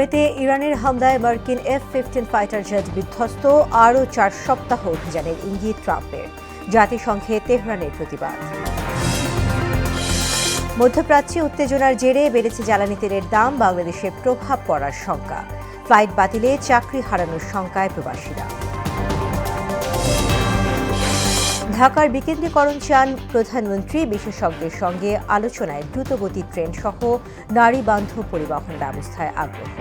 কুয়েতে ইরানের হামলায় মার্কিন F-15 ফাইটার জেট বিধ্বস্ত, আরও 4 সপ্তাহ অভিযানের ইঙ্গিত ট্রাম্পের। জাতিসংঘে তেহরানের প্রতিবাদ। মধ্যপ্রাচ্যে উত্তেজনার জেরে বেড়েছে জ্বালানি তেলের দাম, বাংলাদেশে প্রভাব পড়ার শঙ্কা। ফ্লাইট বাতিলে চাকরি হারানোর শঙ্কায় প্রবাসীরা। ঢাকার বিকেন্দ্রীকরণ চান প্রধানমন্ত্রী, বিশেষজ্ঞের সঙ্গে আলোচনায় দ্রুতগতির ট্রেন সহ নারী বান্ধব পরিবহন ব্যবস্থায় আগ্রহ।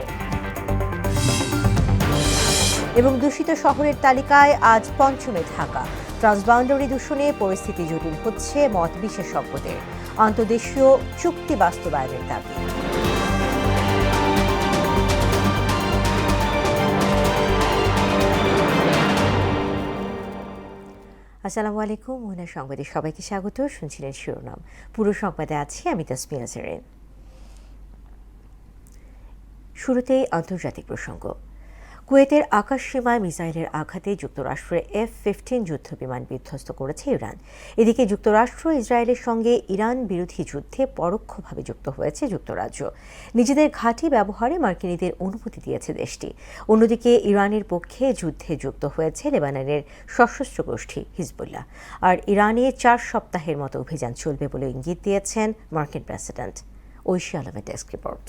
এবং দূষিত শহরের তালিকায় আজ পঞ্চমে ঢাকা। ট্রান্সবাউন্ডারি দূষণে পরিস্থিতি জটিল হচ্ছে মত বিশেষজ্ঞদের। আন্তর্দেশীয় চুক্তি বাস্তবায়নের দাবি। আসসালামু আলাইকুম, মোহনা সংবাদে সবাইকে স্বাগত। শুনছিলেন শিরোনাম, পুরো সংবাদে আছি আমি তাসমিয়া জারিন। শুরুতেই আন্তর্জাতিক প্রসঙ্গ। কুয়েতের আকাশ সীমায় মিসাইলের আঘাতে যুক্তরাষ্ট্রের F-15 যুদ্ধবিমান বিধ্বস্ত করেছে ইরান। এদিকে যুক্তরাষ্ট্র ইসরায়েলের সঙ্গে ইরান বিরোধী যুদ্ধে পরোক্ষভাবে যুক্ত হয়েছে যুক্তরাজ্য। নিজেদের ঘাঁটি ব্যবহারে মার্কিনীদের অনুমতি দিয়েছে দেশটি। অন্যদিকে ইরানের পক্ষে যুদ্ধে যুক্ত হয়েছে লেবাননের সশস্ত্র গোষ্ঠী হিজবুল্লাহ। আর ইরানে 4 সপ্তাহের মতো অভিযান চলবে বলে ইঙ্গিত দিয়েছেন মার্কিন প্রেসিডেন্ট। ঐশী আলমের ডেস্ক রিপোর্ট।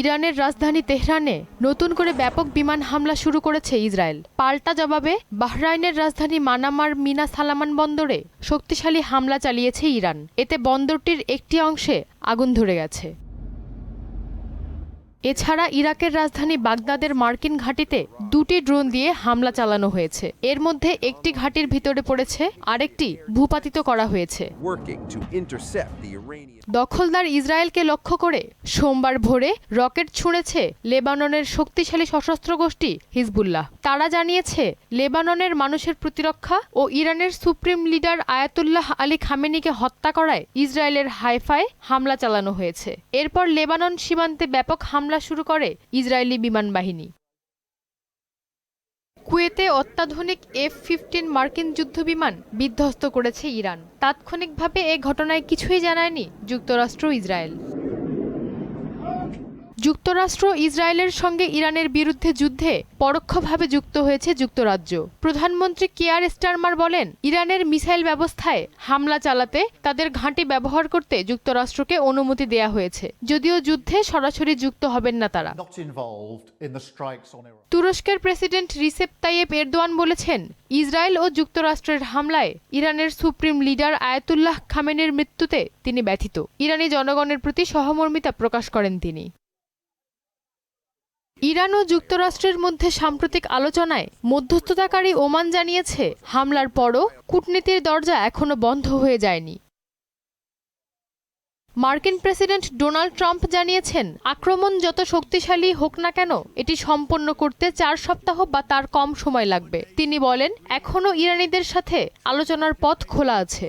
ইরানের রাজধানী তেহরানে নতুন করে ব্যাপক বিমান হামলা শুরু করেছে ইসরায়েল। পাল্টা জবাবে বাহরাইনের রাজধানী মানামার মিনা সালামান বন্দরে শক্তিশালী হামলা চালিয়েছে ইরান। এতে বন্দরটির একটি অংশে আগুন ধরে গেছে। এছাড়া ইরাকের রাজধানী বাগদাদের মার্কিন ঘাঁটিতে 2টি ড্রোন দিয়ে হামলা চালানো হয়েছে। এর মধ্যে একটি ঘাঁটির ভিতরে পড়েছে, আরেকটি ভূপাতিত করা হয়েছে। দখলদার ইসরায়েলকে লক্ষ্য করে সোমবার ভোরে রকেট ছুঁড়েছে লেবাননের শক্তিশালী সশস্ত্র গোষ্ঠী হিজবুল্লাহ। তারা জানিয়েছে, লেবাননের মানুষের প্রতিরক্ষা ও ইরানের সুপ্রিম লিডার আয়াতুল্লাহ আলী খামেনিকে হত্যা করায় ইসরায়েলের হাইফায় হামলা চালানো হয়েছে। এরপর লেবানন সীমান্তে ব্যাপক হামলা শুরু করে ইসরায়েলি বিমান বাহিনী। কুয়েতে অত্যাধুনিক F-15 মার্কিন যুদ্ধবিমান বিধ্বস্ত করেছে ইরান। তাৎক্ষণিকভাবে এ ঘটনায় কিছুই জানায়নি যুক্তরাষ্ট্র ইসরায়েল। যুক্তরাষ্ট্র ইসরায়েলের সঙ্গে ইরানের বিরুদ্ধে যুদ্ধে পরোক্ষভাবে যুক্ত হয়েছে যুক্তরাজ্য। প্রধানমন্ত্রী কিয়ার স্টারমার বলেন, ইরানের মিসাইল ব্যবস্থায় হামলা চালাতে তাদের ঘাঁটি ব্যবহার করতে যুক্তরাষ্ট্রকে অনুমতি দেয়া হয়েছে, যদিও যুদ্ধে সরাসরি যুক্ত হবেন না তারা। তুরস্কের প্রেসিডেন্ট রিসেপ তাইয়েপ এরদোয়ান বলেছেন, ইসরায়েল ও যুক্তরাষ্ট্রের হামলায় ইরানের সুপ্রিম লিডার আয়াতুল্লাহ খামেনির মৃত্যুতে তিনি ব্যথিত। ইরানি জনগণের প্রতি সহমর্মিতা প্রকাশ করেন তিনি। ইরান ও যুক্তরাষ্ট্রের মধ্যে সাম্প্রতিক আলোচনায় মধ্যস্থতাকারী ওমান জানিয়েছে, হামলার পরও কূটনীতির দরজা এখনো বন্ধ হয়ে যায়নি। মার্কিন প্রেসিডেন্ট ডোনাল্ড ট্রাম্প জানিয়েছেন, আক্রমণ যত শক্তিশালী হোক না কেন এটি সম্পন্ন করতে 4 সপ্তাহ বা তার কম সময় লাগবে। তিনি বলেন, এখনও ইরানিদের সাথে আলোচনার পথ খোলা আছে।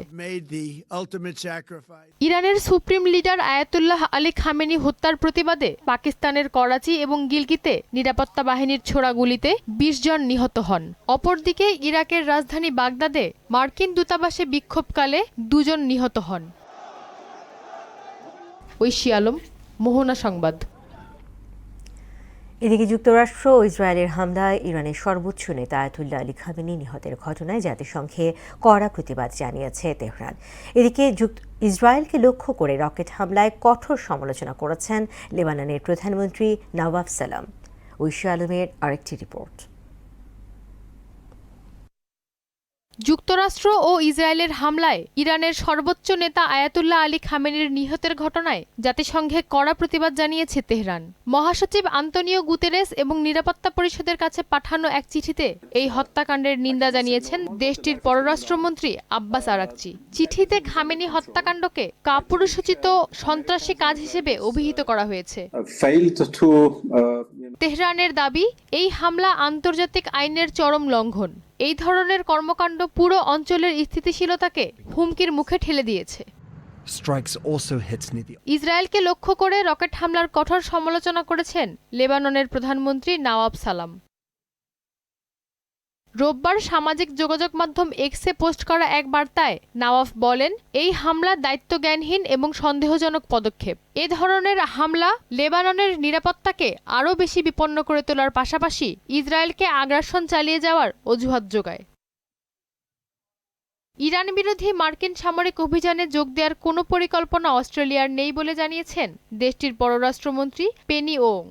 ইরানের supreme leader Ayatollah Ali Khamenei হত্যার প্রতিবাদে পাকিস্তানের করাচি এবং গিলগিতে নিরাপত্তা বাহিনীর ছোড়া গুলিতে 20 জন নিহত হন। অপরদিকে ইরাকের রাজধানী বাগদাদে মার্কিন দূতাবাসে বিক্ষোভকালে 2 জন নিহত হন। ঐশী আলম, মোহনা সংবাদ। এদিকে যুক্তরাষ্ট্র ও ইসরায়েলের হামলায় ইরানের সর্বোচ্চ নেতা আয়াতুল্লাহ আলী খামেনি নিহতের ঘটনায় জাতিসংঘে কড়া প্রতিবাদ জানিয়েছে তেহরান। এদিকে ইসরায়েলকে লক্ষ্য করে রকেট হামলায় কঠোর সমালোচনা করেছেন লেবাননের প্রধানমন্ত্রী নওয়াফ সালাম। ঐশী আলমের আরেকটি রিপোর্ট। যুক্তরাষ্ট্র ও ইসরায়েলের হামলায় ইরানের সর্বোচ্চ নেতা আয়াতুল্লাহ আলী খামেনির নিহতের ঘটনায় জাতিসংঘে কড়া প্রতিবাদ জানিয়েছে তেহরান। মহাসচিব আন্তোনিও গুতেরেস এবং নিরাপত্তা পরিষদের কাছে পাঠানো এক চিঠিতে এই হত্যাকাণ্ডের নিন্দা জানিয়েছেন দেশটির পররাষ্ট্রমন্ত্রী আব্বাস আরাকচি। চিঠিতে খামেনি হত্যাকাণ্ডকে কাপুরুষোচিত সন্ত্রাসী কাজ হিসেবে অভিহিত করা হয়েছে। তেহরানের দাবি, এই হামলা আন্তর্জাতিক আইনের চরম লঙ্ঘন। এই ধরনের কর্মকাণ্ড পুরো অঞ্চলের স্থিতিশীলতাকে হুমকির মুখে ঠেলে দিয়েছে। ইসরায়েলকে লক্ষ্য করে রকেট হামলার কঠোর সমালোচনা করেছেন লেবাননের প্রধানমন্ত্রী নওয়াফ সালাম। রোববার সামাজিক যোগাযোগ মাধ্যম এক্সে পোস্ট করা এক বার্তায় নওয়াফ বলেন, এই হামলা দায়িত্বজ্ঞানহীন এবং সন্দেহজনক পদক্ষেপ। এ ধরনের হামলা লেবাননের নিরাপত্তাকে আরও বেশি বিপন্ন করে তোলার পাশাপাশি ইসরায়েলকে আগ্রাসন চালিয়ে যাওয়ার অজুহাত যোগায়। ইরান বিরোধী মার্কিন সামরিক অভিযানে যোগ দেওয়ার কোনো পরিকল্পনা অস্ট্রেলিয়ার নেই বলে জানিয়েছেন দেশটির পররাষ্ট্রমন্ত্রী পেনি ওং।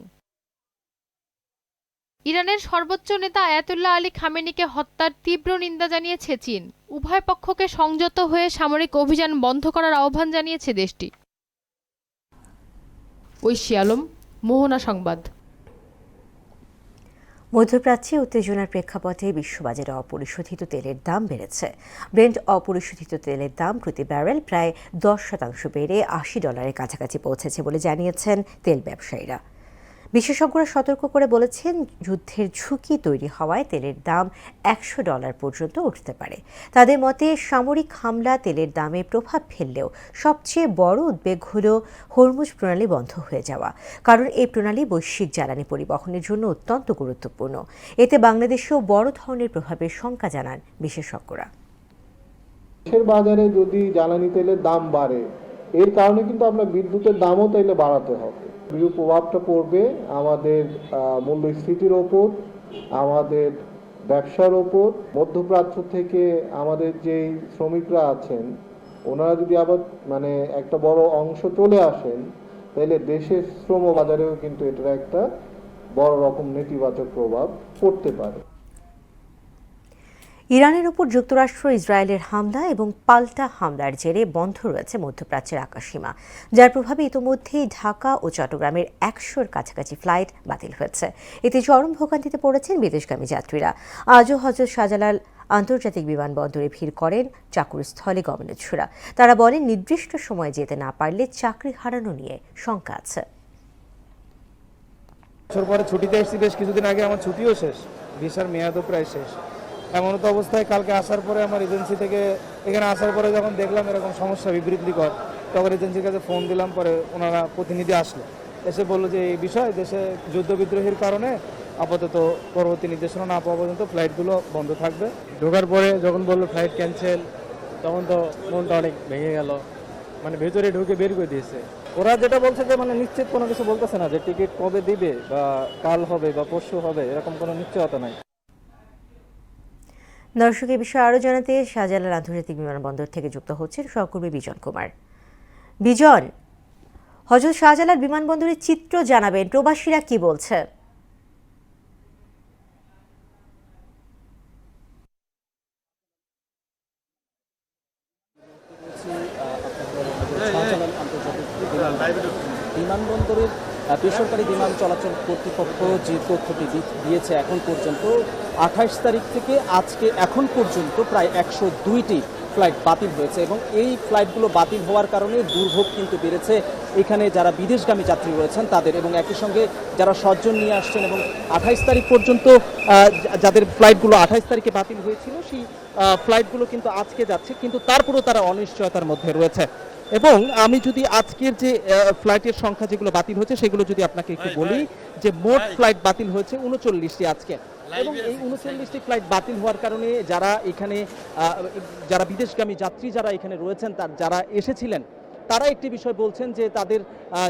ইরানের সর্বোচ্চ নেতা আয়াতুল্লাহ আলী খামেনিকে হত্যার তীব্র নিন্দা জানিয়েছে চীন। উভয় পক্ষকে সংযত হয়ে সামরিক অভিযান বন্ধ করার আহ্বান জানিয়েছে দেশটি। ঐশী আলম, মোহনা সংবাদ। মধ্যপ্রাচ্যে উত্তেজনার প্রেক্ষাপটে বিশ্ববাজারে অপরিশোধিত তেলের দাম বেড়েছে। ব্রেন্ট অপরিশোধিত তেলের দাম প্রতি ব্যারেল প্রায় 10% বেড়ে $80 কাছাকাছি পৌঁছেছে বলে জানিয়েছেন তেল ব্যবসায়ীরা। বিশেষজ্ঞরা সতর্ক করে বলেছেন, যুদ্ধের ঝুঁকি তৈরি হওয়ায় তেলের দাম $100 পর্যন্ত উঠতে পারে। তাদের মতে, সামরিক হামলা তেলের দামে প্রভাব ফেললেও সবচেয়ে বড় উদ্বেগ হল হরমুজ প্রণালী বন্ধ হয়ে যাওয়া, কারণ এই প্রণালী বৈশ্বিক জ্বালানি পরিবহনের জন্য অত্যন্ত গুরুত্বপূর্ণ। এতে বাংলাদেশেও বড় ধরনের প্রভাবের শঙ্কা জানান বিশেষজ্ঞরা। দেশের বাজারে যদি জ্বালানি তেলের দাম বাড়ে, এর কারণে কিন্তু আমরা বিদ্যুতের দামও তাইলে বাড়াতে হবে। বিরূপ প্রভাবটা পড়বে আমাদের মূল্যস্ফীতির ওপর, আমাদের ব্যবসার ওপর। মধ্যপ্রাচ্য থেকে আমাদের যেই শ্রমিকরা আছেন, ওনারা যদি আবার একটা বড় অংশ চলে আসেন, তাহলে দেশের শ্রম বাজারেও কিন্তু এটার একটা বড় রকম নেতিবাচক প্রভাব পড়তে পারে। ইরানের উপর যুক্তরাষ্ট্র ইসরায়েলের হামলা এবং পাল্টা হামলার জেরে বন্ধ রয়েছে মধ্যপ্রাচ্যের আকাশসীমা, যার প্রভাবে ইতোমধ্যেই ঢাকা ও চট্টগ্রামের 100-র কাছাকাছি ফ্লাইট বাতিল হয়েছে। এতে চরম ভোগান্তিতে পড়েছেন বিদেশগামী যাত্রীরা। আজও হযরত শাহজালাল আন্তর্জাতিক বিমানবন্দরে ভিড় করেন চাকুরিস্থলে গমনোচ্ছুরা। তারা বলেন, নির্দিষ্ট সময়ে যেতে না পারলে চাকরি হারানো নিয়ে শঙ্কা আছে। পরে ছুটিতে এসেছি, বেশ কিছুদিন আগে আমার ছুটিও শেষ, ভিসার মেয়াদও প্রায় শেষ। এমন তো অবস্থায় কালকে আসার পরে আমার এজেন্সি থেকে এখানে আসার পরে যখন দেখলাম এরকম সমস্যা বিবৃতিকর, তখন এজেন্সির কাছে ফোন দিলাম। পরে ওনারা প্রতিনিধি আসলো, এসে বললো যে এই বিষয় দেশে যুদ্ধবিদ্রোহের কারণে আপাতত পরবর্তী নির্দেশনা না পাওয়া পর্যন্ত ফ্লাইটগুলো বন্ধ থাকবে। ঢোকার পরে যখন বললো ফ্লাইট ক্যান্সেল, তখন তো মনটা অনেক ভেঙে গেল। ভেতরে ঢুকে বের করে দিয়েছে। ওরা যেটা বলছে যে নিশ্চিত কোনো কিছু বলতেছে না যে টিকিট কবে দিবে বা কাল হবে বা পরশু হবে, এরকম কোনো নিশ্চয়তা নাই। দর্শক, এই বিষয়ে আরও জানাতে শাহজালাল আন্তর্জাতিক বিমানবন্দর থেকে যুক্ত হচ্ছেন সহকর্মী বিজন কুমার। বিজন, হযরত শাহজালাল বিমানবন্দরের চিত্র জানাবেন, প্রবাসীরা কি বলছে? বিমানবন্দরের বেসরকারি বিমান চলাচল কর্তৃপক্ষ যে তথ্যটি দিয়েছে, এখন পর্যন্ত 28 তারিখ থেকে আজকে এখন পর্যন্ত প্রায় 102টি ফ্লাইট বাতিল হয়েছে এবং এই ফ্লাইটগুলো বাতিল হওয়ার কারণে দুর্ভোগ কিন্তু বেড়েছে এখানে যারা বিদেশগামী যাত্রী রয়েছেন তাদের, এবং একই সঙ্গে যারা স্বজন নিয়ে আসছেন। এবং 28 তারিখ পর্যন্ত যাদের ফ্লাইটগুলো 28 তারিখে বাতিল হয়েছিল, সেই ফ্লাইটগুলো কিন্তু আজকে যাচ্ছে, কিন্তু তারপরেও তারা অনিশ্চয়তার মধ্যে রয়েছে। এবং আমি যদি আজকের যে ফ্লাইটের সংখ্যা যেগুলো বাতিল হয়েছে সেগুলো যদি আপনাকে একটু বলি, যে মোট ফ্লাইট বাতিল হয়েছে 39টি আজকে। এবং এই 39টি ফ্লাইট বাতিল হওয়ার কারণে যারা এখানে যারা বিদেশগামী যাত্রী যারা এখানে রয়েছেন, যারা এসেছিলেন, তারা একটি বিষয় বলছেন যে তাদের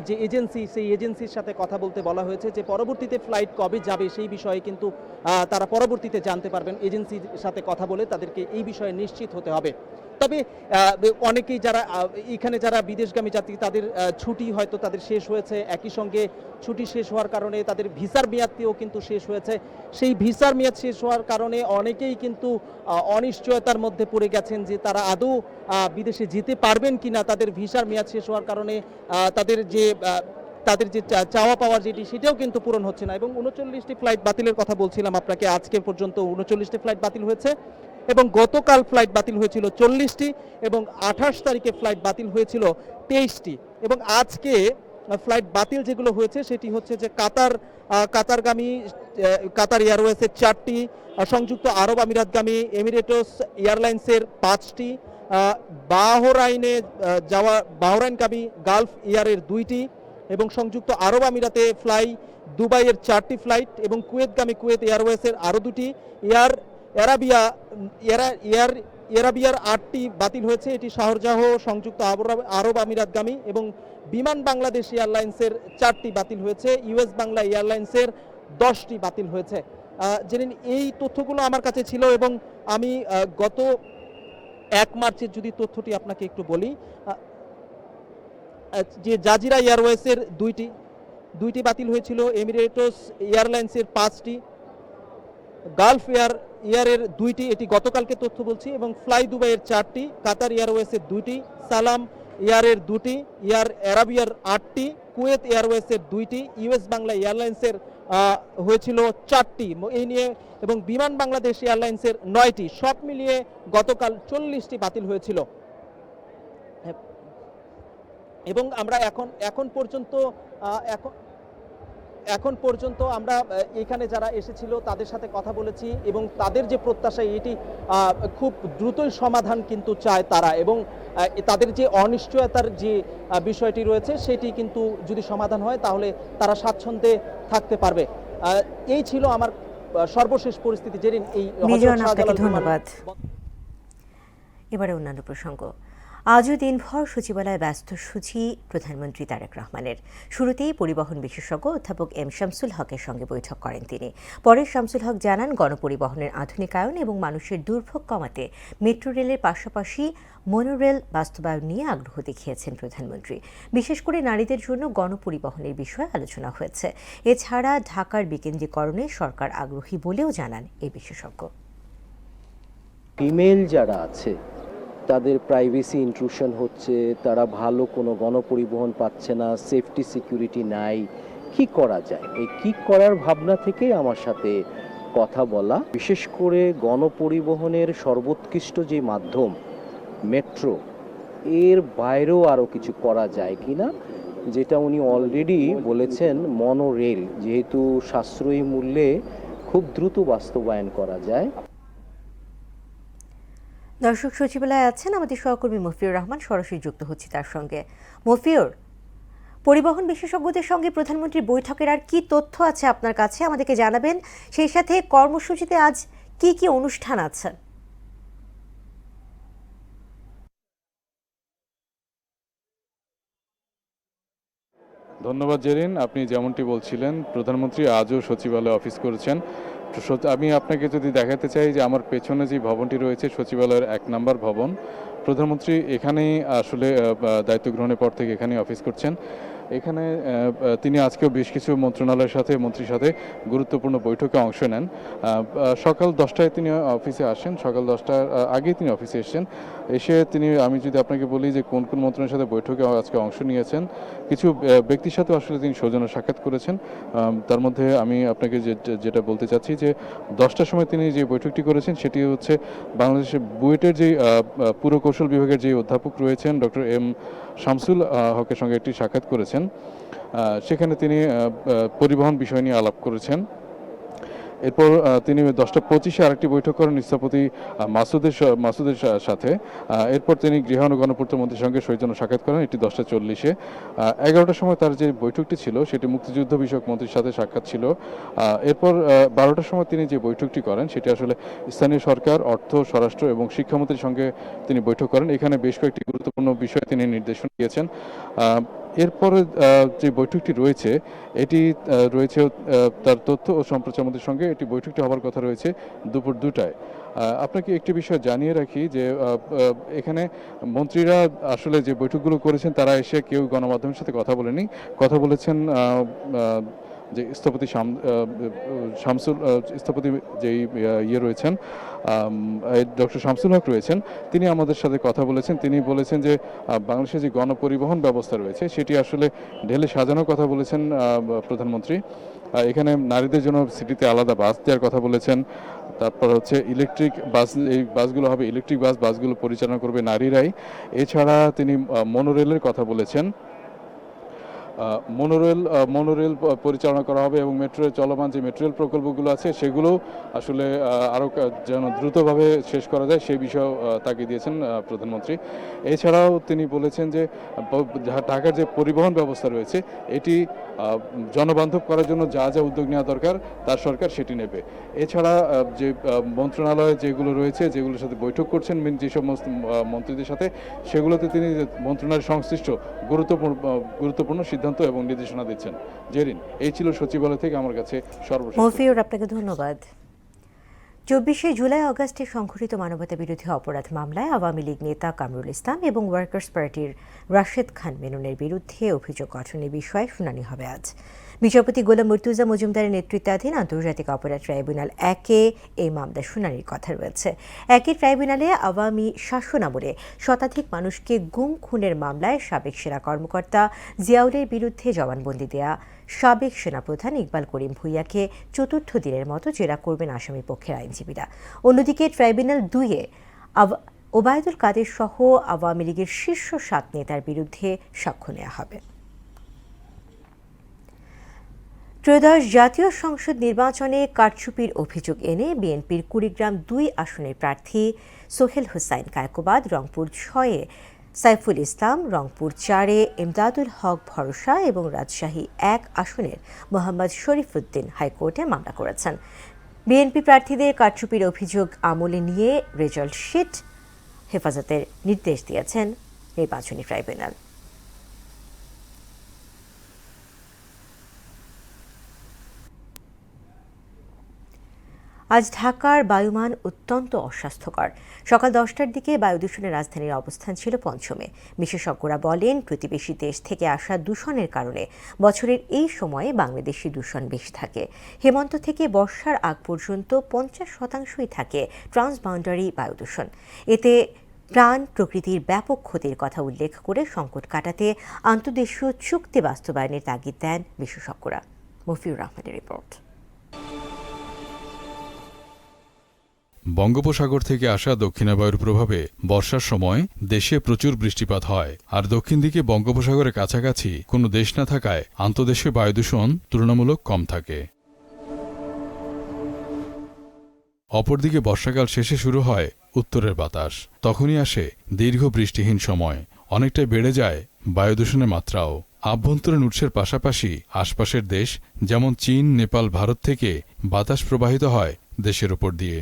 যে এজেন্সি, সেই এজেন্সির সাথে কথা বলতে বলা হয়েছে যে পরবর্তীতে ফ্লাইট কবে যাবে সেই বিষয়ে কিন্তু তারা পরবর্তীতে জানতে পারবেন। এজেন্সির সাথে কথা বলে তাদেরকে এই বিষয়ে নিশ্চিত হতে হবে। তবে অনেকেই যারা এখানে যারা বিদেশগামী যাত্রী, তাদের ছুটি হয়তো তাদের শেষ হয়েছে, একই সঙ্গে ছুটি শেষ হওয়ার কারণে তাদের ভিসার মেয়াদটিও কিন্তু শেষ হয়েছে। সেই ভিসার মেয়াদ শেষ হওয়ার কারণে অনেকেই কিন্তু অনিশ্চয়তার মধ্যে পড়ে গেছেন যে তারা আদৌ বিদেশে যেতে পারবেন কিনা। তাদের ভিসার মেয়াদ শেষ হওয়ার কারণে তাদের যে চাওয়া পাওয়ার যেটি, সেটাও কিন্তু পূরণ হচ্ছে না। এবং 39টি ফ্লাইট বাতিলের কথা বলছিলাম আপনাকে, আজকে পর্যন্ত 39টি ফ্লাইট বাতিল হয়েছে এবং গতকাল ফ্লাইট বাতিল হয়েছিল 40টি এবং 28 তারিখে ফ্লাইট বাতিল হয়েছিল 23টি। এবং আজকে ফ্লাইট বাতিল যেগুলো হয়েছে সেটি হচ্ছে যে কাতারগামী কাতার এয়ারওয়েজের 4টি, সংযুক্ত আরব আমিরাতগামী এমিরেটস এয়ারলাইন্সের 5টি, বাহরাইনগামী গালফ এয়ারের 2টি এবং সংযুক্ত আরব আমিরাতে ফ্লাই দুবাইয়ের 4টি ফ্লাইট এবং কুয়েতগামী কুয়েত এয়ারওয়েজের আরও 2টি, এরাবিয়া এরাবিয়ার 8টি বাতিল হয়েছে, এটি শারজাহ সংযুক্ত আরব আমিরাতগামী, এবং বিমান বাংলাদেশ এয়ারলাইন্সের 4টি বাতিল হয়েছে, ইউএস বাংলা এয়ারলাইন্সের 10টি বাতিল হয়েছে। জেনে এই তথ্যগুলো আমার কাছে ছিল, এবং আমি গত 1 মার্চের যদি তথ্যটি আপনাকে একটু বলি, যে জাজিরা এয়ারওয়েজের দুইটি বাতিল হয়েছিল, এমিরেটস এয়ারলাইন্সের 5টি, গালফ এয়ারের 2টি, এটি গতকালকে তথ্য বলছি, এবং ফ্লাই দুবাইয়ের 4টি, কাতার এয়ারওয়েজের 2টি, সালাম এয়ারের 2টি, এয়ার আরাবিয়ার 8টি, কুয়েত এয়ারওয়েজের 2টি, ইউএস বাংলা এয়ারলাইন্সের হয়েছিল 4টি এই নিয়ে, এবং বিমান বাংলাদেশ এয়ারলাইন্সের 9টি, সব মিলিয়ে গতকাল 40টি বাতিল হয়েছিল। এবং আমরা এখন পর্যন্ত আমরা এখানে যারা এসেছিল তাদের সাথে কথা বলেছি, এবং তাদের যে প্রত্যাশা এটি খুব দ্রুতই সমাধান কিন্তু চায় তারা, এবং তাদের যে অনিশ্চয়তার যে বিষয়টি রয়েছে সেটি কিন্তু যদি সমাধান হয় তাহলে তারা স্বাচ্ছন্দ্যে থাকতে পারবে। এই ছিল আমার সর্বশেষ পরিস্থিতি। জেরিন, এই ধন্যবাদ। এবারে অন্যান্য প্রসঙ্গ। আজও দিনভর সচিবালয়ে ব্যস্ত সূচি প্রধানমন্ত্রী তারেক রহমানের। শুরুতেই পরিবহন বিশেষজ্ঞ অধ্যাপক এম শামসুল হকের সঙ্গে বৈঠক করেন তিনি। পরে শামসুল হক জানান, গণপরিবহনের আধুনিকায়ন এবং মানুষের দুর্ভোগ কমাতে মেট্রো রেলের পাশাপাশি মনোরেল বাস্তবায়ন নিয়ে আগ্রহ দেখিয়েছেন প্রধানমন্ত্রী। বিশেষ করে নারীদের জন্য গণপরিবহনের বিষয়ে আলোচনা হয়েছে। এছাড়া ঢাকার বিকেন্দ্রীকরণে সরকার আগ্রহী বলেও জানান এই বিশেষজ্ঞ। ফিমেল যারা আছে তাদের প্রাইভেসি ইন্ট্রুশন হচ্ছে, তারা ভালো কোনো গণপরিবহন পাচ্ছে না, সেফটি সিকিউরিটি নাই, কি করা যায়? এই কি করার ভাবনা থেকেই আমার সাথে কথা বলা। বিশেষ করে গণপরিবহনের সর্বোৎকৃষ্ট যে মাধ্যম মেট্রো, এর বাইরেও আরও কিছু করা যায় কিনা, যেটা উনি অলরেডি বলেছেন মনোরেল, যেহেতু সাশ্রয়ী মূল্যে খুব দ্রুত বাস্তবায়ন করা যায়। দর্শক, সচিবালয়ে আছেন আমাদের সহকর্মী মফিউর রহমান, সরাসরি যুক্ত হচ্ছে তার সঙ্গে। মফিউর, পরিবহন বিশেষজ্ঞদের সঙ্গে প্রধানমন্ত্রীর বৈঠকের আর কি তথ্য আছে আপনার কাছে আমাদেরকে জানাবেন। সেই সাথে কর্মসূচিতে আজ কি কি অনুষ্ঠান আছে? ধন্যবাদ জেরিন। আপনি যেমনটি বলছিলেন, প্রধানমন্ত্রী আজও সচিবালয়ে অফিস করেছেন। আমি আপনাকে যদি দেখাতে চাই যে আমার পেছনে যে ভবনটি রয়েছে সচিবালয়ের 1 নম্বর ভবন, প্রধানমন্ত্রী এখানেই আসলে দায়িত্ব গ্রহণের পর থেকে এখানেই অফিস করছেন। এখানে তিনি আজকেও বেশ কিছু মন্ত্রীর সাথে গুরুত্বপূর্ণ বৈঠকে অংশ নেন। সকাল 10টায় তিনি অফিসে আসেন, সকাল 10টার আগেই তিনি অফিসে এসেছেন। আমি যদি আপনাকে বলি যে কোন কোন মন্ত্রীর সাথে বৈঠকে আজকে অংশ নিয়েছেন, কিছু ব্যক্তির সাথে আসলে তিনি সৌজন্য সাক্ষাৎ করেছেন। তার মধ্যে আমি আপনাকে যেটা বলতে চাচ্ছি যে 10টার সময় তিনি যে বৈঠকটি করেছেন সেটি হচ্ছে বাংলাদেশের বুয়েটের যে পুরকৌশল বিভাগের যে অধ্যাপক রয়েছেন ডক্টর এম শামসুল হকের সঙ্গে একটি সাক্ষাৎ করেছেন। সেখানে তিনি পরিবহন বিষয় নিয়ে আলাপ করেছেন। এরপর তিনি 10:25-এ আরেকটি বৈঠক করেন স্থপতি মাসুদের সাথে। এরপর তিনি গৃহায়ন ও গণপূর্ত মন্ত্রীর সঙ্গে সৌজন্য সাক্ষাৎ করেন, এটি 10:40-এ। 11টার সময় তার যে বৈঠকটি ছিল সেটি মুক্তিযুদ্ধ বিষয়ক মন্ত্রীর সাথে সাক্ষাৎ ছিল। এরপর 12টার সময় তিনি যে বৈঠকটি করেন সেটি আসলে স্থানীয় সরকার, অর্থ, স্বরাষ্ট্র এবং শিক্ষামন্ত্রীর সঙ্গে তিনি বৈঠক করেন। এখানে বেশ কয়েকটি গুরুত্বপূর্ণ বিষয়ে তিনি নির্দেশনা দিয়েছেন। এরপরে যে বৈঠকটি রয়েছে এটি রয়েছে তার তথ্য ও সম্প্রচার মন্ত্রীর সঙ্গে, এটি বৈঠকটি হওয়ার কথা রয়েছে দুপুর 2টায়। আপনাকে একটি বিষয় জানিয়ে রাখি যে এখানে মন্ত্রীরা আসলে যে বৈঠকগুলো করেছেন তারা এসে কেউ গণমাধ্যমের সাথে কথা বলেনি, কথা বলেছেন যে স্থপতি শামসুল স্থপতি যেই রয়েছেন ডক্টর শামসুল হক রয়েছেন, তিনি আমাদের সাথে কথা বলেছেন। তিনি বলেছেন যে বাংলাদেশের যে গণপরিবহন ব্যবস্থা রয়েছে সেটি আসলে ঢেলে সাজানোর কথা বলেছেন প্রধানমন্ত্রী। এখানে নারীদের জন্য সিটিতে আলাদা বাস দেওয়ার কথা বলেছেন। তারপর হচ্ছে ইলেকট্রিক বাস, এই বাসগুলো হবে ইলেকট্রিক বাসগুলো পরিচালনা করবে নারীরাই। এছাড়া তিনি মনোরেলের কথা বলেছেন। মনোরেল পরিচালনা করা হবে এবং মেট্রোর চলমান যে মেট্রো রেল প্রকল্পগুলো আছে সেগুলো আসলে আরও যেন দ্রুতভাবে শেষ করা যায় সেই বিষয়েও তাগিদ দিয়েছেন প্রধানমন্ত্রী। এছাড়াও তিনি বলেছেন যে ঢাকার যে পরিবহন ব্যবস্থা রয়েছে এটি জনবান্ধব করার জন্য যা যা উদ্যোগ নেওয়া দরকার তার সরকার সেটি নেবে। এছাড়া যে মন্ত্রণালয় যেগুলো রয়েছে যেগুলোর সাথে বৈঠক করছেন যে সমস্ত মন্ত্রীদের সাথে সেগুলোতে তিনি মন্ত্রণালয়ের সংশ্লিষ্ট গুরুত্বপূর্ণ সিদ্ধান্ত এবং নির্দেশনা দিচ্ছেন। জেরিন, এই ছিল সচিবালয় থেকে আমার কাছে সর্বশেষ। মফিউর, আপনাকে ধন্যবাদ। 24শে জুলাই আগস্টে সংঘটিত মানবতা বিরোধী অপরাধ মামলায় আওয়ামী লীগ নেতা কামরুল ইসলাম এবং ওয়ার্কার্স পার্টির রাশেদ খান মেননের বিরুদ্ধে অভিযোগ গঠনের বিষয়ে শুনানি হবে আজ। বিচারপতি গোলাম মুর্তুজা মজুমদারের নেতৃত্বাধীন আন্তর্জাতিক অপরাধ ট্রাইব্যুনাল 1-এ এই মামলার শুনানির কথা রয়েছে। একই ট্রাইব্যুনালে আওয়ামী শাসনামলে শতাধিক মানুষকে গুম খুনের মামলায় সাবেক সেনা কর্মকর্তা জিয়াউলের বিরুদ্ধে জবানবন্দি দেয়া সাবেক সেনাপ্রধান ইকবাল করিম ভূঁইয়াকে চতুর্থ দিনের মতো জেরা করবেন আসামি পক্ষের আইনজীবীরা। অন্যদিকে ট্রাইব্যুনাল 2-এ ওবায়দুল কাদের সহ আওয়ামী লীগের শীর্ষ 7 নেতার বিরুদ্ধে সাক্ষ্য নেওয়া হবে। ত্রয়োদশ জাতীয় সংসদ নির্বাচনে কারচুপির অভিযোগ এনে বিএনপির কুড়িগ্রাম 2 আসনের প্রার্থী সোহেল হোসাইন কায়কোবাদ, রংপুর 6-এ সাইফুল ইসলাম, রংপুর 4-এ ইমদাদুল হক ভরসা এবং রাজশাহী 1 আসনের মোহাম্মদ শরীফুদ্দিন হাইকোর্টে মামলা করেছেন। বিএনপি প্রার্থীদের কারচুপির অভিযোগ আমলে নিয়ে রেজাল্ট শিট হেফাজতের নির্দেশ দিয়েছেন নির্বাচনী ট্রাইব্যুনাল। আজ ঢাকার বায়ুমান অত্যন্ত অস্বাস্থ্যকর। সকাল 10টার দিকে বায়ু দূষণের রাজধানীর অবস্থান ছিল 5মে। বিশেষজ্ঞরা বলেন, প্রতিবেশী দেশ থেকে আসা দূষণের কারণে বছরের এই সময়ে বাংলাদেশি দূষণ বেশি থাকে। হেমন্ত থেকে বর্ষার আগ পর্যন্ত 50%ই থাকে ট্রান্সবাউন্ডারি বায়ু দূষণ। এতে প্রাণ প্রকৃতির ব্যাপক ক্ষতির কথা উল্লেখ করে সংকট কাটাতে আন্তর্দেশীয় চুক্তি বাস্তবায়নের তাগিদ দেন বিশেষজ্ঞরা। মফিউর রহমানের রিপোর্ট। বঙ্গোপসাগর থেকে আসা দক্ষিণাবায়ুর প্রভাবে বর্ষার সময় দেশে প্রচুর বৃষ্টিপাত হয়, আর দক্ষিণ দিকে বঙ্গোপসাগরের কাছাকাছি কোনো দেশ না থাকায় আন্তঃদেশীয় বায়ুদূষণ তুলনামূলক কম থাকে। অপরদিকে বর্ষাকাল শেষে শুরু হয় উত্তরের বাতাস। তখনই আসে দীর্ঘ বৃষ্টিহীন সময়, অনেকটাই বেড়ে যায় বায়ুদূষণের মাত্রাও। আভ্যন্তরীণ উৎসের পাশাপাশি আশপাশের দেশ যেমন চীন, নেপাল, ভারত থেকে বাতাস প্রবাহিত হয় দেশের উপর দিয়ে।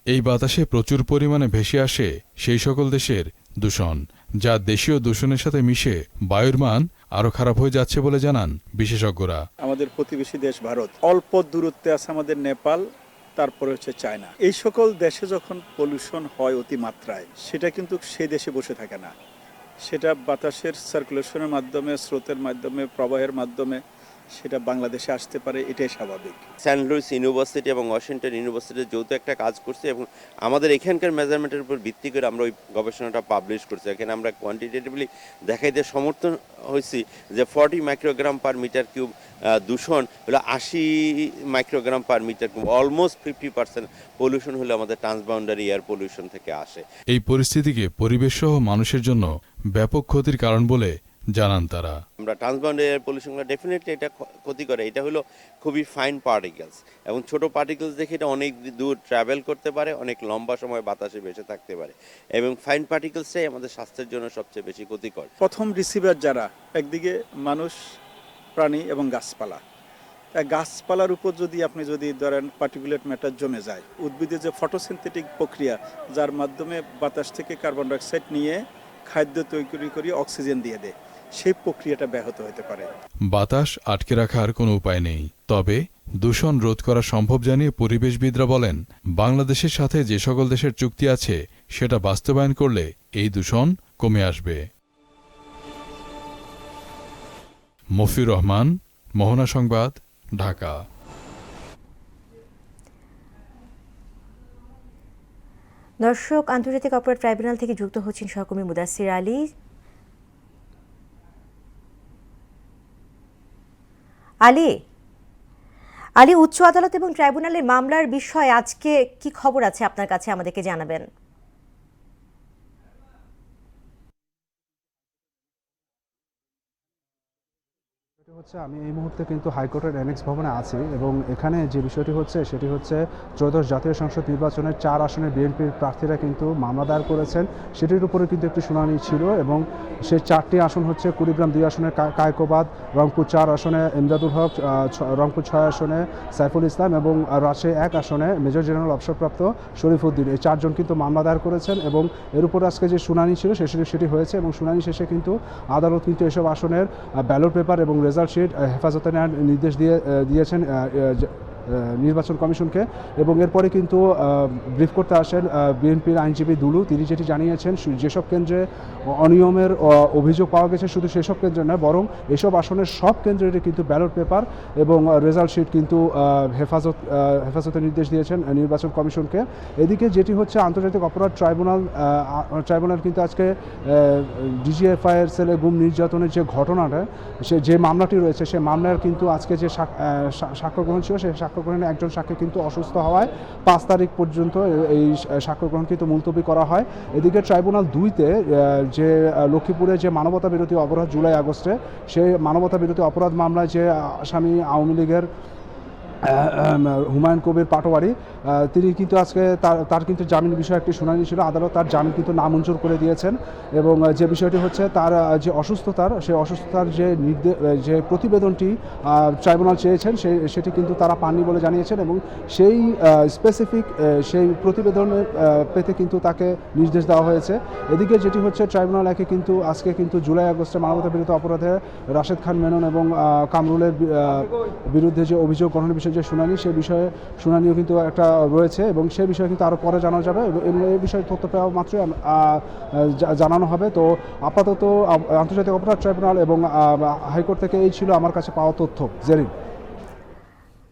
এই বাতাসে প্রচুর পরিমাণে ভেসে আসে সেই সকল দেশের দূষণ, যা দেশীয় দূষণের সাথে মিশে বায়ুর মান আরও খারাপ হয়ে যাচ্ছে বলে জানান বিশেষজ্ঞরা। আমাদের প্রতিবেশী দেশ ভারত, অল্প দূরত্বে আছে আমাদের নেপাল, তারপরে হচ্ছে চায়না। এই সকল দেশে যখন পলিউশন হয় অতিমাত্রায়, সেটা কিন্তু সেই দেশে বসে থাকে না, সেটা বাতাসের সার্কুলেশনের মাধ্যমে, স্রোতের মাধ্যমে, প্রবাহের মাধ্যমে সেটা বাংলাদেশে আসতে পারে, এটাই স্বাভাবিক। সেন্ট লুইস ইউনিভার্সিটি এবং ওয়াশিংটন ইউনিভার্সিটির যৌথ একটা কাজ করছে এবং আমাদের এখানকার মেজারমেন্টের উপর ভিত্তি করে আমরা ওই গবেষণাটা পাবলিশ করছি। এখানে আমরা কোয়ান্টিটেটিভলি দেখাইতে সমর্থন হয়েছি যে 40 মাইক্রোগ্রাম পার মিটার কিউব দূষণ হলো 80 microgram per metre cube, almost 50% pollution হলো আমাদের ট্রান্সবাউন্ডারি এয়ার পলিউশন থেকে আসে। এই পরিস্থিতিকে পরিবেশ সহ মানুষের জন্য ব্যাপক ক্ষতির কারণ বলে জানান তারা। আমরা ট্রান্সবাউন্ডারি এয়ার পলিউশনগুলো ডেফিনেটলি এটা ক্ষতি করে। এটা হলো খুবই ফাইন পার্টিকেলস এবং ছোট পার্টিকেলস দেখে এটা অনেক দূর ট্রাভেল করতে পারে, অনেক লম্বা সময় বাতাসে ভেসে থাকতে পারে এবং ফাইন পার্টিকেলসটাই আমাদের স্বাস্থ্যের জন্য সবচেয়ে বেশি ক্ষতিকর। প্রথম রিসিভার যারা, একদিকে মানুষ, প্রাণী এবং গাছপালা। গাছপালার উপর আপনি যদি ধরেন পার্টিকুলেট ম্যাটার জমে যায়, উদ্ভিদের যে ফটোসিনথেটিক প্রক্রিয়া, যার মাধ্যমে বাতাস থেকে কার্বন ডাইঅক্সাইড নিয়ে খাদ্য তৈরি করে অক্সিজেন দিয়ে দেয়, সেই প্রক্রিয়াটা ব্যাহত হতে পারে। বাতাস আটকে রাখার কোনো উপায় নেই, তবে দূষণ রোধ করা সম্ভব জানিয়ে পরিবেশবিদরা বলেন, বাংলাদেশের সাথে যে সকল দেশের চুক্তি আছে সেটা বাস্তবায়ন করলে এই দূষণ কমে আসবে। মফিউর রহমান, মোহনা সংবাদ, ঢাকা। দর্শক, আন্তর্জাতিক অপরাধ ট্রাইব্যুনাল থেকে যুক্ত হচ্ছেন সহকর্মী মুদাসির আলী। আলী, উচ্চ আদালত এবং ট্রাইব্যুনালের মামলার বিষয়ে আজকে কি খবর আছে আপনার কাছে, আমাদেরকে জানাবেন। হচ্ছে আমি এই মুহূর্তে কিন্তু হাইকোর্টের অ্যানেক্স ভবনে আছি এবং এখানে যে বিষয়টি হচ্ছে সেটি হচ্ছে ত্রয়োদশ জাতীয় সংসদ নির্বাচনের 4 আসনের বিএনপির প্রার্থীরা কিন্তু মামলা দায়ের করেছেন, সেটির উপরে কিন্তু একটি শুনানি ছিল এবং সেই 4টি আসন হচ্ছে কুড়িগ্রাম 2 আসনে কায়কোবাদ, রংপুর 4 আসনে ইমদাদুল হক, রংপুর 6 আসনে সাইফুল ইসলাম এবং রাজশাহী 1 আসনে মেজর জেনারেল অবসরপ্রাপ্ত শরীফউদ্দিন, এই 4 জন কিন্তু মামলা দায়ের করেছেন এবং এর উপর আজকে যে শুনানি ছিল সেটি হয়েছে এবং শুনানি শেষে কিন্তু আদালত কিন্তু এসব আসনের ব্যালট পেপার এবং রেজাল্ট শিট হেফাজতে নেওয়ার নির্দেশ দিয়েছেন নির্বাচন কমিশনকে এবং এরপরে কিন্তু ব্রিফ করতে আসেন বিএনপির আইনজীবী দুলু। তিনি যেটি জানিয়েছেন যেসব কেন্দ্রে অনিয়মের অভিযোগ পাওয়া গেছে শুধু সেসব কেন্দ্রে নয়, বরং এসব আসনের সব কেন্দ্রেরই কিন্তু ব্যালট পেপার এবং রেজাল্ট শিট কিন্তু হেফাজতে নির্দেশ দিয়েছেন নির্বাচন কমিশনকে। এদিকে যেটি হচ্ছে আন্তর্জাতিক অপরাধ ট্রাইব্যুনাল কিন্তু আজকে ডিজিএফআইয়ের সেলে গুম নির্যাতনের যে ঘটনাটা, যে মামলাটি রয়েছে সেই মামলার কিন্তু আজকে যে সাক্ষ্য গ্রহণ ছিল সেই সাক্ষ্য গ্রহণে একজন সাক্ষী কিন্তু অসুস্থ হওয়ায় 5 তারিখ পর্যন্ত এই সাক্ষ্য গ্রহণ কিন্তু মুলতবি করা হয়। এদিকে ট্রাইব্যুনাল 2-তে যে লক্ষ্মীপুরে যে মানবতা বিরোধী অপরাধ জুলাই আগস্টে, সেই মানবতা বিরোধী অপরাধ মামলায় যে আসামি আওয়ামী লীগের হুমায়ুন কবির পাটোয়ারি, তিনি কিন্তু আজকে তার কিন্তু জামিন বিষয়ে একটি শুনানি ছিল। আদালত তার জামিন কিন্তু নামঞ্জুর করে দিয়েছেন এবং যে বিষয়টি হচ্ছে তার যে অসুস্থতার যে প্রতিবেদনটি ট্রাইব্যুনাল চেয়েছেন সেটি কিন্তু তারা পাননি বলে জানিয়েছেন এবং সেই স্পেসিফিক সেই প্রতিবেদনের পেতে কিন্তু তাকে নির্দেশ দেওয়া হয়েছে। এদিকে যেটি হচ্ছে ট্রাইব্যুনাল একে কিন্তু আজকে কিন্তু জুলাই আগস্টে মানবতা বিরোধী অপরাধে রাশেদ খান মেনন এবং কামরুলের বিরুদ্ধে যে অভিযোগ গ্রহণের বিষয়ে যে শুনানি, সে বিষয়ে শুনানিও কিন্তু একটা রয়েছে এবং সে বিষয়ে কিন্তু আরও পরে জানা যাবে এবং এই বিষয়ে তথ্য পাওয়া মাত্রই জানানো হবে। তো আপাতত আন্তর্জাতিক অপরাধ ট্রাইব্যুনাল এবং হাইকোর্ট থেকে এই ছিল আমার কাছে পাওয়া তথ্য। জেরিন।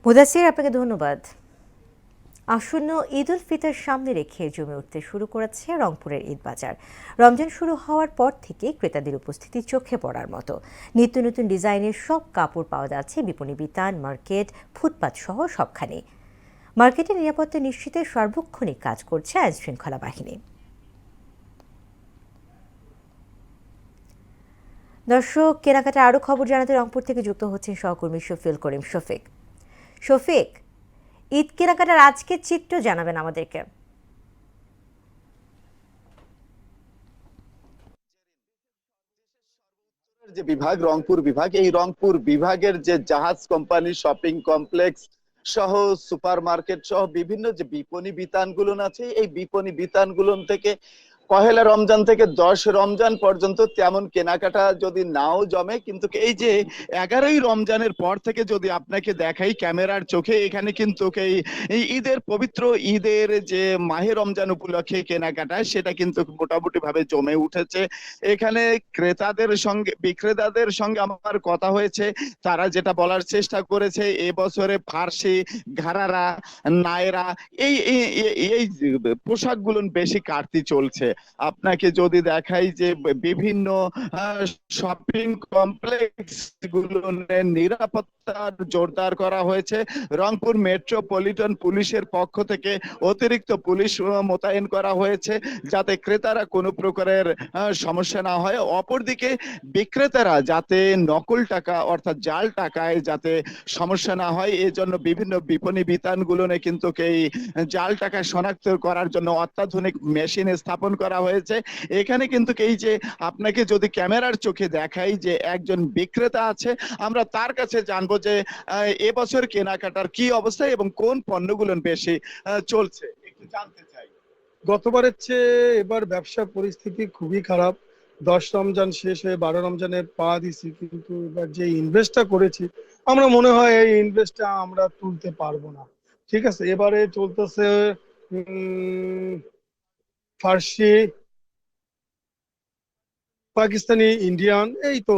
মুদাসির, আপনাকে ধন্যবাদ। আসন্ন ঈদ উল ফিতর সামনে রেখে জমে উঠতে শুরু করেছে রংপুরের ঈদ বাজার। রমজান শুরু হওয়ার পর থেকে ক্রেতাদের উপস্থিতি চোখে পড়ার মতো। নিত্য নতুন ডিজাইনের সব কাপড় পাওয়া যাচ্ছে বিপণী বিতান, মার্কেট, ফুটপাত সহ সবখানে। মার্কেটের নিরাপত্তা নিশ্চিতে সার্বক্ষণিক কাজ করছে আইনশৃঙ্খলা বাহিনী। দর্শক, কেনাকাটা আরও খবর জানাতে রংপুর থেকে যুক্ত হচ্ছেন সহকর্মী শফিউল করিম শফিক, ঈদ কেনাকাটার আজকের চিত্র জানাবেন আমাদেরকে। যে বিভাগ রংপুর বিভাগ, এই রংপুর বিভাগের যে জাহাজ কোম্পানি, শপিং কমপ্লেক্স সহ সুপার মার্কেট সহ বিভিন্ন যে বিপণী বিতানগুলো আছে, এই বিপণী বিতানগুলো থেকে পহেলা রমজান থেকে 10 রমজান পর্যন্ত তেমন কেনাকাটা যদি নাও জমে, কিন্তু এই যে 11ই রমজানের পর থেকে যদি আপনাকে দেখাই ক্যামেরার চোখে, এখানে কিন্তু এই ঈদের পবিত্র ঈদের যে মাহে রমজান উপলক্ষে কেনাকাটা সেটা কিন্তু মোটামুটি ভাবে জমে উঠেছে। এখানে বিক্রেতাদের সঙ্গে আমার কথা হয়েছে, তারা যেটা বলার চেষ্টা করেছে, এবছরে ফার্সি, ঘারারা, নায়রা এই পোশাকগুলো বেশি কাটতি চলছে। আপনাকে যদি দেখাই যে বিভিন্ন শপিং কমপ্লেক্স গুলোর নিরাপত্তা জোরদার করা হয়েছে। রংপুর মেট্রোপলিটন পুলিশের পক্ষ থেকে অতিরিক্ত পুলিশ মোতায়েন করা হয়েছে যাতে ক্রেতারা কোনো প্রকারের সমস্যা না হয়। অপরদিকে বিক্রেতারা যাতে নকল টাকা অর্থাৎ জাল টাকায় যাতে সমস্যা না হয়, এজন্য বিভিন্ন বিপণী বিতানগুলো কিন্তু এই জাল টাকা শনাক্ত করার জন্য অত্যাধুনিক মেশিন স্থাপন করা হয়েছে। এখানে কিন্তু এই যে আপনাকে যদি ক্যামেরার চোখে দেখাই যে একজন বিক্রেতা আছে, আমরা তার কাছে জানবো যে এবছর কেনাকাটার কি অবস্থা এবং কোন পণ্যগুলো বেশি চলছে একটু জানতে চাই। গতবারের চেয়ে এবার ব্যবসা পরিস্থিতি খুবই খারাপ। 10 রমজান শেষ হয়ে 12 রমজানে পা দিছি, কিন্তু এবার যে ইনভেস্টটা করেছি আমরা মনে হয় এই ইনভেস্টটা আমরা তুলতে পারবো না। ঠিক আছে, এবারে চলতেছে ফার্সি, পাকিস্তানি, ইন্ডিয়ান, এই তো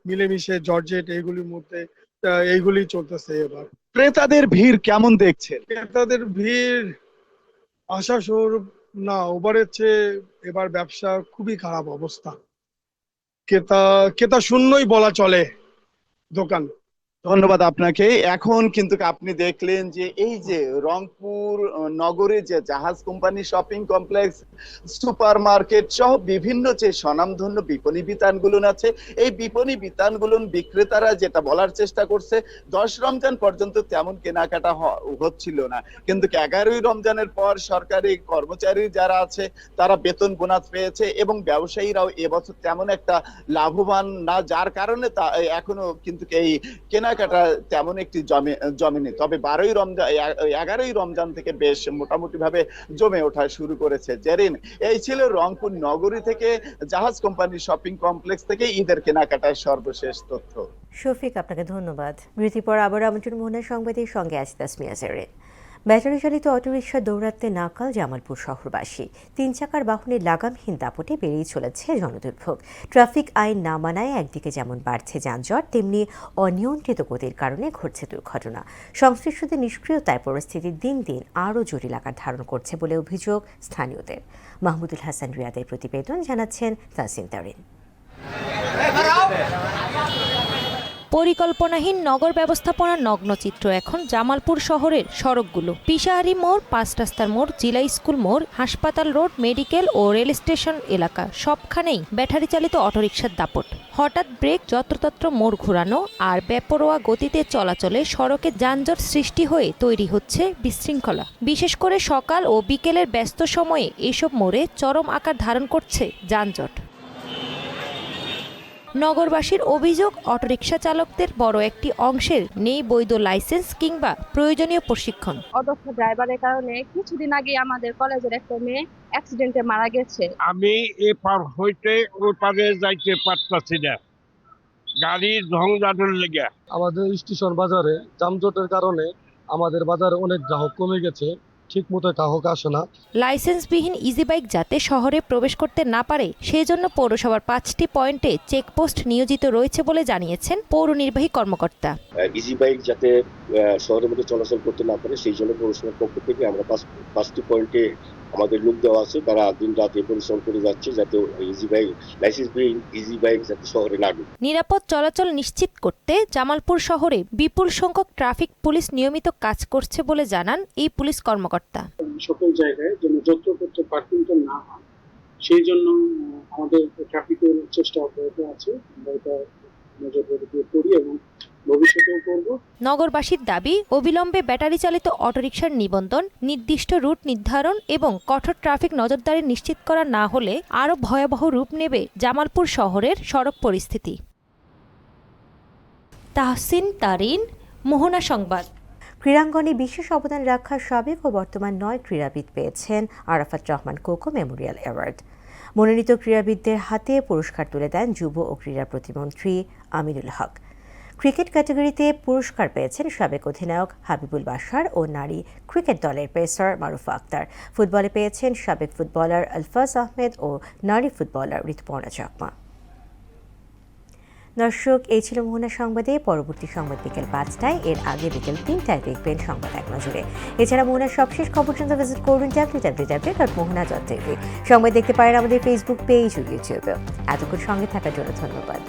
মিলেমিশে জর্জেট, এইগুলির মধ্যে এইগুলি চলতেছে। এবার ক্রেতাদের ভিড় কেমন দেখছেন? ক্রেতাদের ভিড় আশাস্বরূপ না, ওভারের চেয়ে এবার ব্যবসা খুবই খারাপ অবস্থা। ক্রেতা শূন্যই বলা চলে দোকান। ধন্যবাদ আপনাকে। এখন কিন্তু আপনি দেখলেন যে এই যে রংপুর নগরে যে জাহাজ company shopping complex, super market সহ বিভিন্ন যে স্বনামধন্য বিপণী বিতানগুলো আছে, এই বিপণী বিতানগুলো বিক্রেতারা যেটা বলার চেষ্টা করছে, 10 রমজান পর্যন্ত তেমন কেনাকাটা হচ্ছিল না, কিন্তু 11ই রমজানের পর সরকারি কর্মচারী যারা আছে তারা বেতন বোনাস পেয়েছে এবং ব্যবসায়ীরাও এবছর তেমন একটা লাভবান না, যার কারণে এখনো কিন্তু এই কেনাকাটা তেমন একটি জমেনি। তবে 11ই রমজান থেকে বেশ মোটামুটি ভাবে জমে ওঠা শুরু করেছে। জেরিন, এই ছিল রংপুর নগরী থেকে জাহাজ কোম্পানি শপিং কমপ্লেক্স থেকে ঈদের কেনাকাটার সর্বশেষ তথ্য। শফিক, আপনাকে ধন্যবাদ। বিরতির পর আবার আমন্ত্রণ মোহনার সংবাদের সঙ্গে আছে তাসমিয়া জেরিন। ব্যাটারি চালিত অটোরিকশা দৌড়াতে নাকাল জামালপুর শহরবাসী। 3 চাকার বাহনের লাগামহীন দাপটে বেড়েই চলেছে জনদুর্ভোগ। ট্রাফিক আইন না মানায় একদিকে যেমন বাড়ছে যানজট, তেমনি অনিয়ন্ত্রিত গতির কারণে ঘটছে দুর্ঘটনা। সংশ্লিষ্টদের নিষ্ক্রিয়তায় পরিস্থিতি দিন দিন আরও জটিল আকার ধারণ করছে বলে অভিযোগ স্থানীয়দের। মাহমুদুল হাসান রিয়াদের প্রতিবেদন, জানাচ্ছেন তাসিন তারিন। পরিকল্পনাহীন নগর ব্যবস্থাপনার নগ্নচিত্র এখন জামালপুর শহরের সড়কগুলো। পিসাহারি মোড়, 5 রাস্তার মোড়, জিলা স্কুল মোড়, হাসপাতাল রোড, মেডিকেল ও রেল স্টেশন এলাকা সবখানেই ব্যাটারি চালিত অটোরিকশার দাপট। হঠাৎ ব্রেক, যত্রতত্র মোড় ঘোরানো আর বেপরোয়া গতিতে চলাচলে সড়কে যানজট সৃষ্টি হয়ে তৈরি হচ্ছে বিশৃঙ্খলা। বিশেষ করে সকাল ও বিকেলের ব্যস্ত সময়ে এসব মোড়ে চরম আকার ধারণ করছে যানজট। নগরবাসীর অভিযোগ, অটোরিকশা চালকদের বড় একটি অংশের নেই বৈধ লাইসেন্স কিংবা প্রয়োজনীয় প্রশিক্ষণ। অদক্ষ ড্রাইভারের কারণে কিছুদিন আগে আমাদের কলেজের একটা মেয়ে অ্যাক্সিডেন্টে মারা গেছে। আমি এ পার হইতে ওই পারে যাইতে পারতাছি না, গাড়ির ঝঞ্ঝাটের লেগে। আমাদের স্টেশন বাজারে যানজটের কারণে আমাদের বাজারে অনেক গ্রাহক কমে গেছে, ঠিক মতো গ্রাহক আসে না। লাইসেন্সবিহীন ইজি বাইক যাতে শহরে প্রবেশ করতে না পারে সেজন্য পৌরসভার 5টি পয়েন্টে চেকপোস্ট নিয়োজিত রয়েছে বলে জানিয়েছেন পৌর নির্বাহী কর্মকর্তা। ইজি বাইক যাতে শহরের মধ্যে চলাচল করতে না পারে সেই জন্য পৌরসভার পক্ষ থেকে আমরা 5টি পয়েন্টে আমাদের লোক দেওয়া আছে, তারা দিন রাতে পরিশ্রম করে যাচ্ছে যাতে ইজি বাইক, লাইসেন্সবিহীন ইজি বাইক যাতে শহরে না ঢুকে। নিরাপদ চলাচল নিশ্চিত করতে জামালপুর শহরে বিপুল সংখ্যক ট্রাফিক পুলিশ নিয়মিত কাজ করছে বলে জানান এই পুলিশ কর্মকর্তা। সকল জায়গায় যেন যত্রতত্র পার্কিংটা না হয় সেই জন্য আমাদের ট্রাফিকের চেষ্টা অব্যাহত আছে, আমরা এটা নজরদারি করি এবং ভবিষ্যতেও করব। নগরবাসীর দাবি, অবিলম্বে ব্যাটারি চালিত অটোরিকশার নিবন্ধন, নির্দিষ্ট রুট নির্ধারণ এবং কঠোর ট্রাফিক নজরদারি নিশ্চিত করা না হলে আরও ভয়াবহ রূপ নেবে জামালপুর শহরের সড়ক পরিস্থিতি। তাহসিন তারিন, মোহনা সংবাদ। ক্রীড়াঙ্গনে বিশেষ অবদান রাখা সাবেক ও বর্তমান 9 ক্রীড়াবিদ পেয়েছেন Arafat Rahman cocoa Memorial award. মনোনীত ক্রীড়াবিদদের হাতে পুরস্কার তুলে দেন যুব ও ক্রীড়া প্রতিমন্ত্রী আমিনুল হক। ক্রিকেট ক্যাটাগরিতে পুরস্কার পেয়েছেন সাবেক অধিনায়ক হাবিবুল বাশার ও নারী ক্রিকেট দলের পেসার মারুফা আক্তার। ফুটবলে পেয়েছেন সাবেক ফুটবলার আলফাজ আহমেদ ও নারী ফুটবলার ঋতুপর্ণা চাকমা। দর্শক, এই ছিল মোহনা সংবাদে। পরবর্তী সংবাদ বিকেল 5টায়, এর আগে বিকেল 3টায় দেখবেন সংবাদ এক নজরে। এছাড়া মোহনার সবশেষ খবর জানতে ভিজিট করুন www.mohana.tv। সংবাদ দেখতে পারেন আমাদের ফেসবুক পেজ ও ইউটিউবে। এতক্ষণ সঙ্গে থাকার জন্য ধন্যবাদ।